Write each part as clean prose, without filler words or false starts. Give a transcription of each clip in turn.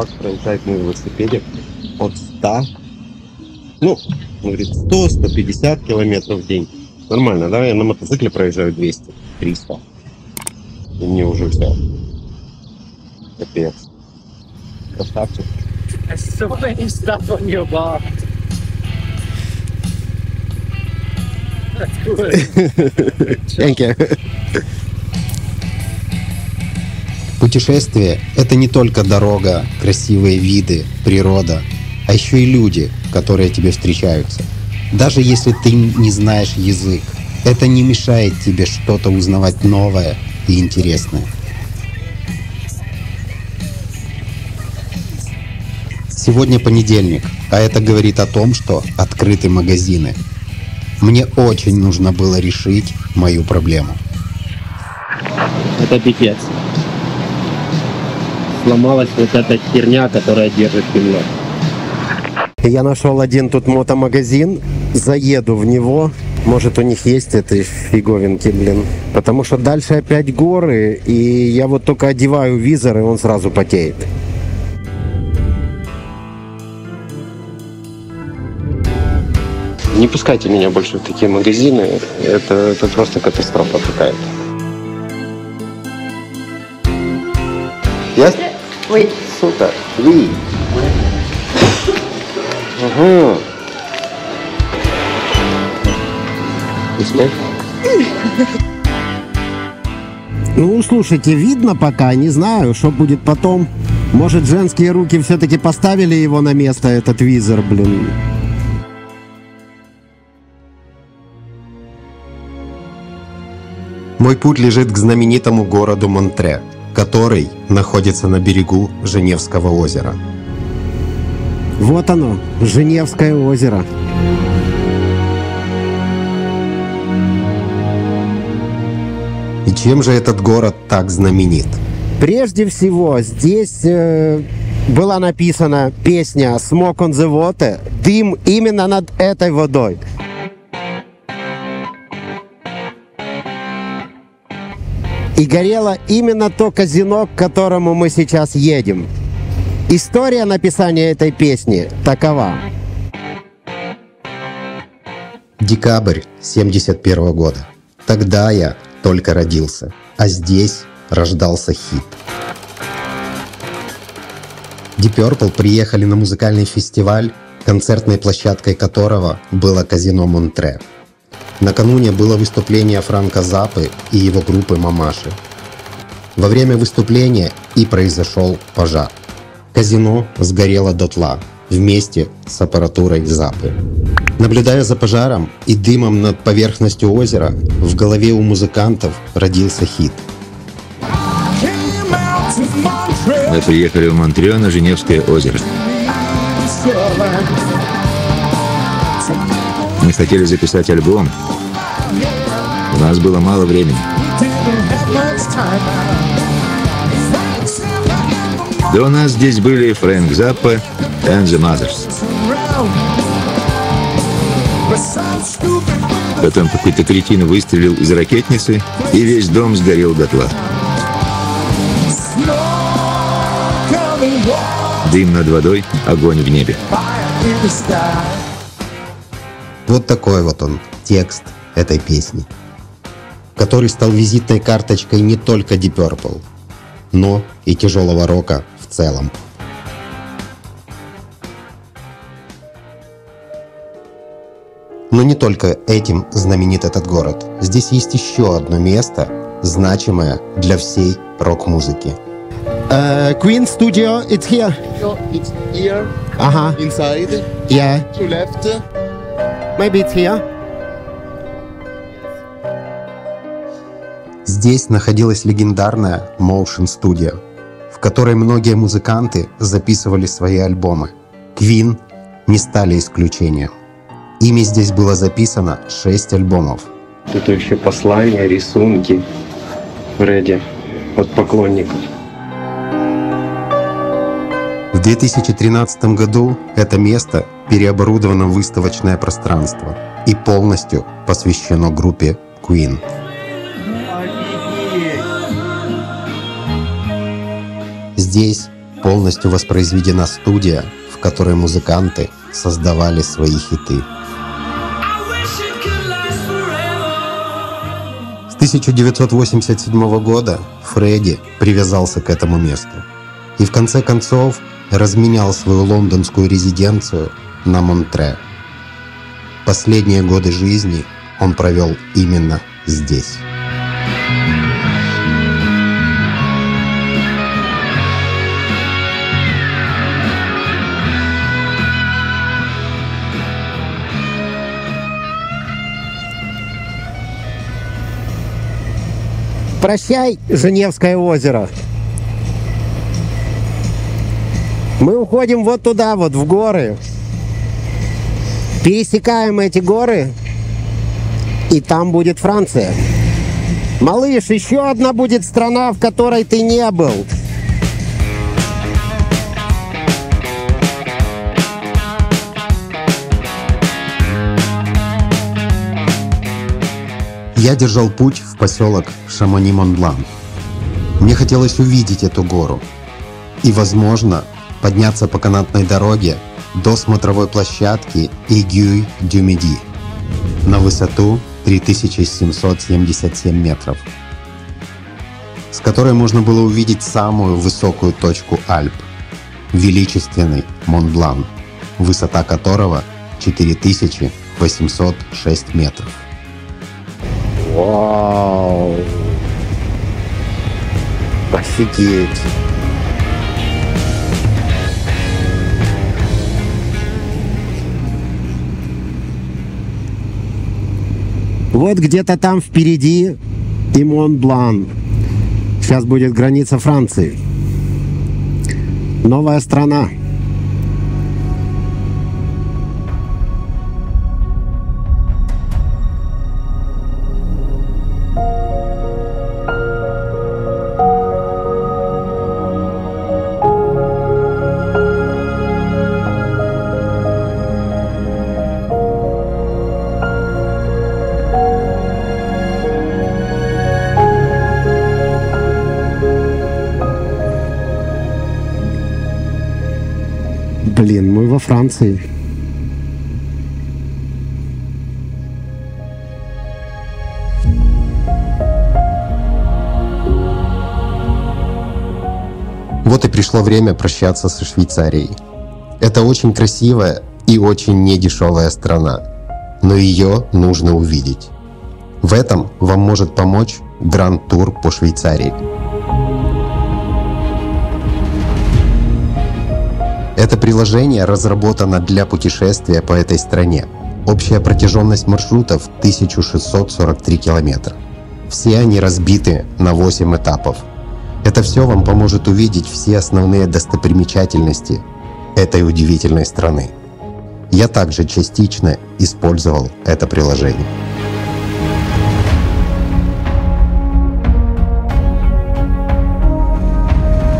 чувак проезжает на велосипеде от 100, ну, говорит, 100-150 километров в день. Нормально, да? Я на мотоцикле проезжаю 200-300. И мне уже все. Капец. Красавчик. So many stuff on your bar. That's cool. Thank you. Путешествие – это не только дорога, красивые виды, природа, а еще и люди, которые тебе встречаются. Даже если ты не знаешь язык, это не мешает тебе что-то узнавать новое и интересное. Сегодня понедельник, а это говорит о том, что открыты магазины. Мне очень нужно было решить мою проблему. Это пипец. Сломалась вот эта херня, которая держит пивно. Я нашел один тут мотомагазин, заеду в него. Может, у них есть эти фиговинки, блин. Потому что дальше опять горы, и я вот только одеваю визор, и он сразу потеет. Не пускайте меня больше в такие магазины. Это просто катастрофа какая-то. Yes? Oui. Супер. Oui. Ага. Ну, слушайте, видно пока, не знаю, что будет потом. Может, женские руки все-таки поставили его на место, этот визор, блин. Мой путь лежит к знаменитому городу Монтре, который находится на берегу Женевского озера. Вот оно, Женевское озеро. И чем же этот город так знаменит? Прежде всего, здесь была написана песня «Smoke on the Water», дым именно над этой водой. И горело именно то казино, к которому мы сейчас едем. История написания этой песни такова. Декабрь 1971 года. Тогда я только родился, а здесь рождался хит. Deep Purple приехали на музыкальный фестиваль, концертной площадкой которого было казино Монтре. Накануне было выступление Франка Заппы и его группы «Мамаши». Во время выступления и произошел пожар. Казино сгорело дотла вместе с аппаратурой Заппы. Наблюдая за пожаром и дымом над поверхностью озера, в голове у музыкантов родился хит. Мы приехали в Монтре на Женевское озеро. Мы хотели записать альбом. У нас было мало времени. До нас здесь были Фрэнк Заппа и The Mothers. Потом какой-то кретин выстрелил из ракетницы, и весь дом сгорел дотла. Дым над водой, огонь в небе. Вот такой вот он, текст этой песни, который стал визитной карточкой не только Deep Purple, но и тяжелого рока в целом. Но не только этим знаменит этот город. Здесь есть еще одно место, значимое для всей рок-музыки. Queen Studio, it's here. It's here, Ага, inside, yeah, to left. maybe it's here. Здесь находилась легендарная Motion Studio, в которой многие музыканты записывали свои альбомы. Queen не стали исключением. Ими здесь было записано 6 альбомов. Тут еще послания, рисунки Фредди от поклонников. В 2013 году это место переоборудовано в выставочное пространство и полностью посвящено группе Queen. Здесь полностью воспроизведена студия, в которой музыканты создавали свои хиты. С 1987 года Фредди привязался к этому месту и в конце концов разменял свою лондонскую резиденцию на Монтре. Последние годы жизни он провел именно здесь. Прощай, Женевское озеро. Мы уходим вот туда, вот в горы. Пересекаем эти горы, и там будет Франция. Малыш, еще одна будет страна, в которой ты не был. Я держал путь в поселок Шамони-Монблан. Мне хотелось увидеть эту гору и, возможно, подняться по канатной дороге до смотровой площадки Эгюй-Дю-Миди на высоту 3777 метров, с которой можно было увидеть самую высокую точку Альп – величественный Монблан, высота которого 4806 метров. Вау! Офигеть! Вот где-то там впереди и Монблан. Сейчас будет граница Франции. Новая страна. Блин, мы во Франции. Вот и пришло время прощаться со Швейцарией. Это очень красивая и очень недешевая страна, но ее нужно увидеть. В этом вам может помочь Гранд-тур по Швейцарии. Это приложение разработано для путешествия по этой стране. Общая протяженность маршрутов 1643 километра. Все они разбиты на 8 этапов. Это все вам поможет увидеть все основные достопримечательности этой удивительной страны. Я также частично использовал это приложение.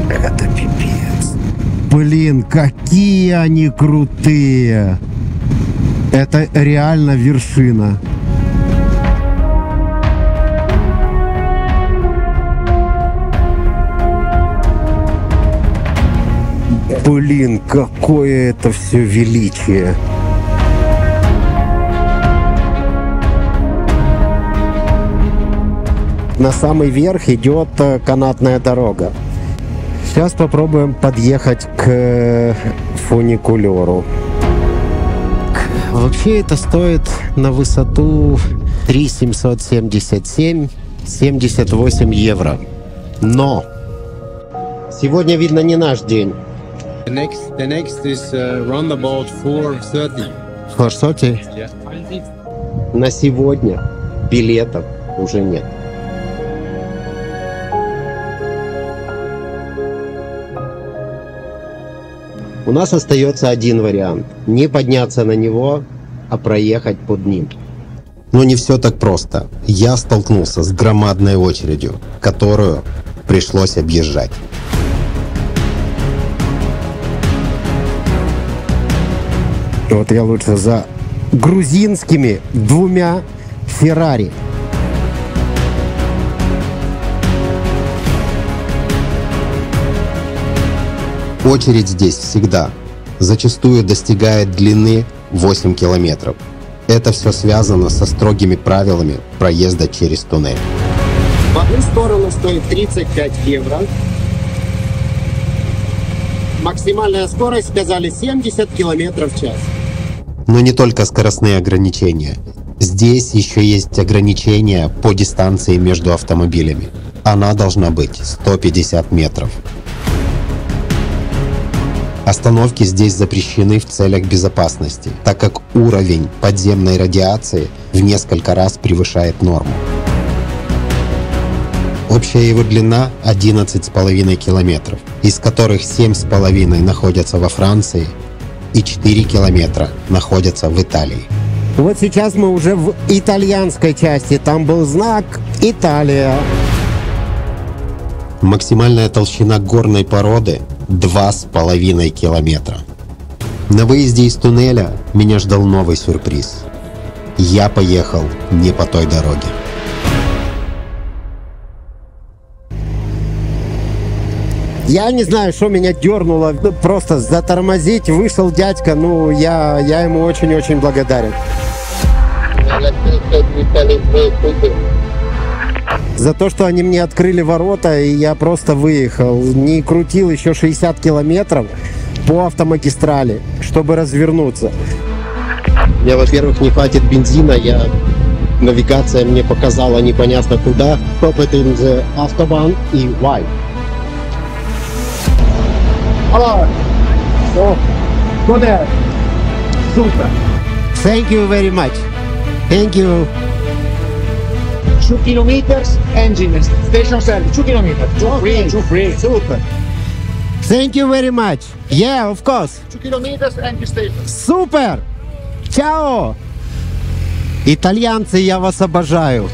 Это пипец. Блин, какие они крутые! Это реально вершина. Блин, какое это все величие! На самый верх идет канатная дорога. Сейчас попробуем подъехать к фуникулеру. Вообще это стоит на высоту 3777, 78 евро. Но сегодня, видно, не наш день. The next is round about 4:30. 4:30? Yeah. На сегодня билетов уже нет. У нас остается один вариант. Не подняться на него, а проехать под ним. Но не все так просто. Я столкнулся с громадной очередью, которую пришлось объезжать. Вот я лучше за грузинскими 2 Феррари. Очередь здесь всегда. Зачастую достигает длины 8 километров. Это все связано со строгими правилами проезда через туннель. В одну сторону стоит 35 евро. Максимальная скорость, сказали, 70 километров в час. Но не только скоростные ограничения. Здесь еще есть ограничения по дистанции между автомобилями. Она должна быть 150 метров. Остановки здесь запрещены в целях безопасности, так как уровень подземной радиации в несколько раз превышает норму. Общая его длина 11,5 километров, из которых 7,5 находятся во Франции и 4 километра находятся в Италии. Вот сейчас мы уже в итальянской части. Там был знак «Италия». Максимальная толщина горной породы 2,5 километра. На выезде из туннеля меня ждал новый сюрприз. Я поехал не по той дороге. Я не знаю, что меня дернуло. Просто затормозить. Вышел дядька. Ну, я ему очень-очень благодарен. За то, что они мне открыли ворота, и я просто выехал. Не крутил еще 60 километров по автомагистрали, чтобы развернуться. Мне, во-первых, не хватит бензина. Навигация мне показала непонятно куда. Stop in the Autobahn и why. Куда? Супер. Thank you very much. Thank you. 2 kilometers engine station service. 2 kilometers. Two free. Super. Thank you very much. Yeah, of course. 2 kilometers engine station. Супер. Чао. Итальянцы, я вас обожаю.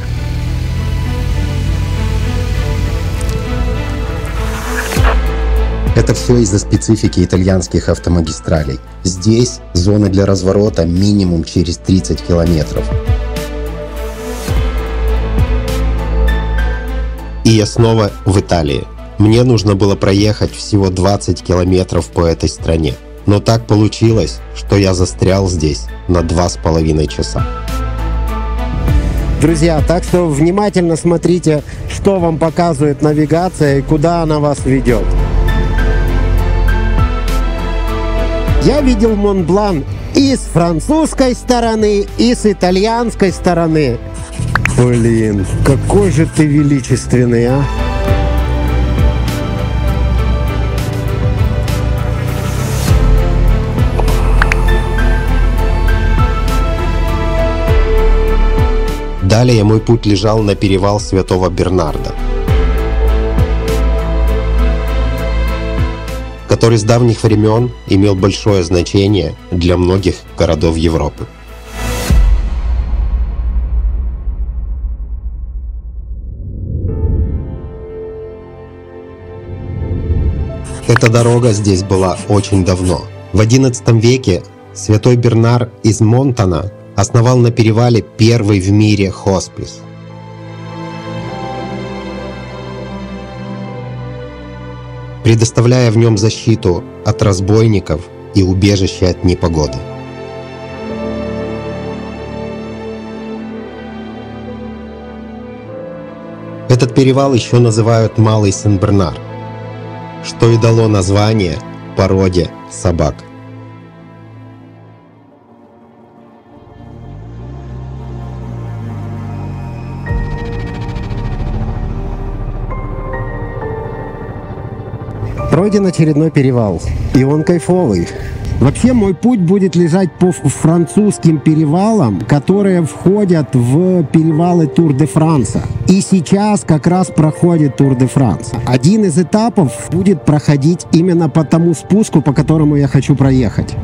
Это все из-за специфики итальянских автомагистралей. Здесь зоны для разворота минимум через 30 километров. И я снова в Италии. Мне нужно было проехать всего 20 километров по этой стране. Но так получилось, что я застрял здесь на 2,5 часа. Друзья, так что внимательно смотрите, что вам показывает навигация и куда она вас ведет. Я видел Монблан и с французской стороны, и с итальянской стороны. Блин, какой же ты величественный, а! Далее мой путь лежал на перевал Святого Бернарда, который с давних времен имел большое значение для многих городов Европы. Эта дорога здесь была очень давно. В XI веке святой Бернар из Монтана основал на перевале первый в мире хоспис. Предоставляя в нем защиту от разбойников и убежище от непогоды. Этот перевал еще называют Малый Сен-Бернар, что и дало название породе собак. Пройден очередной перевал, и он кайфовый. Вообще мой путь будет лежать по французским перевалам, которые входят в перевалы Тур-де-Франса. И сейчас как раз проходит Тур-де-Франс. Один из этапов будет проходить именно по тому спуску, по которому я хочу проехать.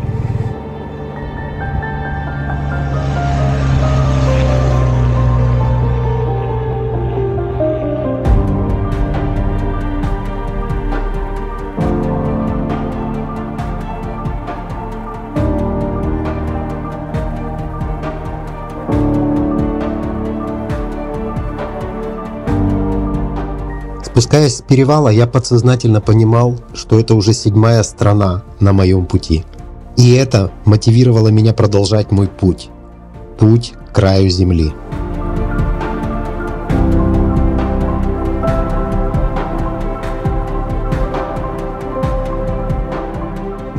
Спускаясь с перевала, я подсознательно понимал, что это уже 7-я страна на моем пути. И это мотивировало меня продолжать мой путь. Путь к краю земли.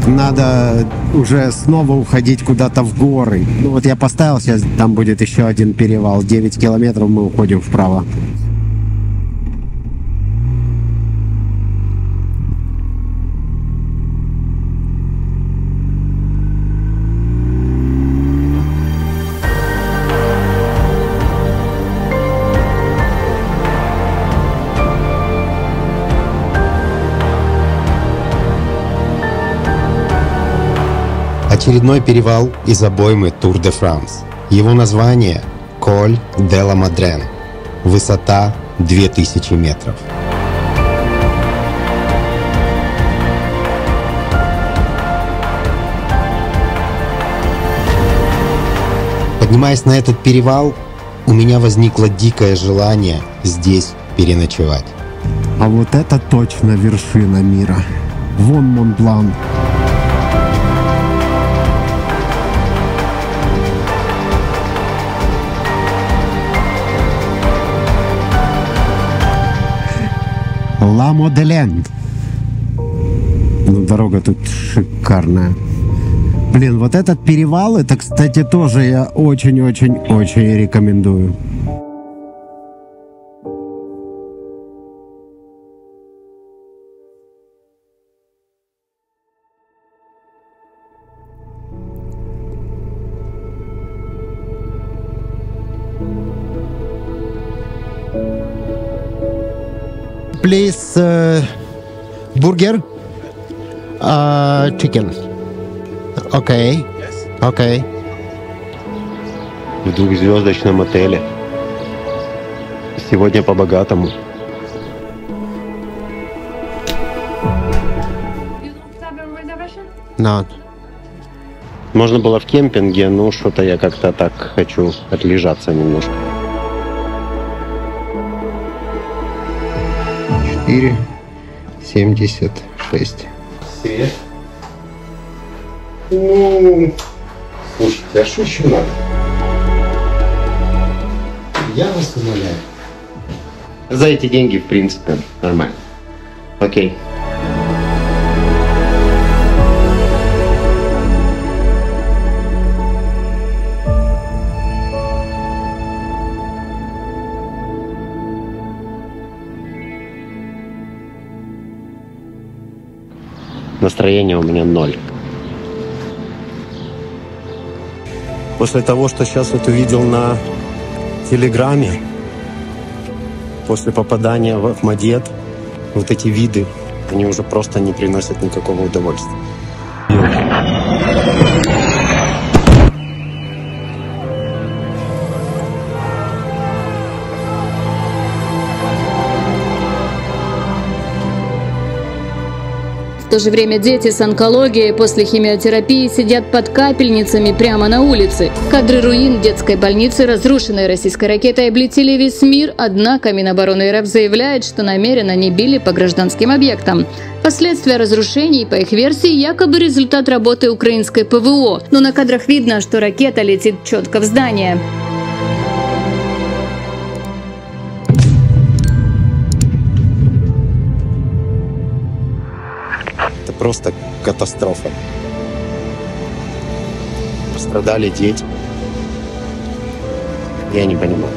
Надо уже снова уходить куда-то в горы. Ну вот я поставил сейчас, там будет еще один перевал. 9 километров мы уходим вправо. Очередной перевал из обоймы Тур де Франс. Его название – Коль де ла Мадрен. Высота 2000 метров. Поднимаясь на этот перевал, у меня возникло дикое желание здесь переночевать. А вот это точно вершина мира. Вон Монблан. Ла Моделен. Ну, дорога тут шикарная. Блин, вот этот перевал, это, кстати, тоже я очень-очень-очень рекомендую. Please, burger, chicken. Окей. Окей. В 2-звездочном отеле. Сегодня по-богатому. No. Можно было в кемпинге, но что-то я как-то так хочу отлежаться немножко. 4,76. Свет? Ну, слушайте, а что еще надо? Я вас умоляю. За эти деньги, в принципе, нормально. Окей. Настроение у меня 0. После того, что сейчас вот увидел на Телеграме, после попадания в Ахмадет, вот эти виды, они уже просто не приносят никакого удовольствия. В то же время дети с онкологией после химиотерапии сидят под капельницами прямо на улице. Кадры руин детской больницы, разрушенной российской ракетой, облетели весь мир, однако Минобороны РФ заявляет, что намеренно не били по гражданским объектам. Последствия разрушений, по их версии, якобы результат работы украинской ПВО. Но на кадрах видно, что ракета летит четко в здание. Просто катастрофа. Пострадали дети. Я не понимаю.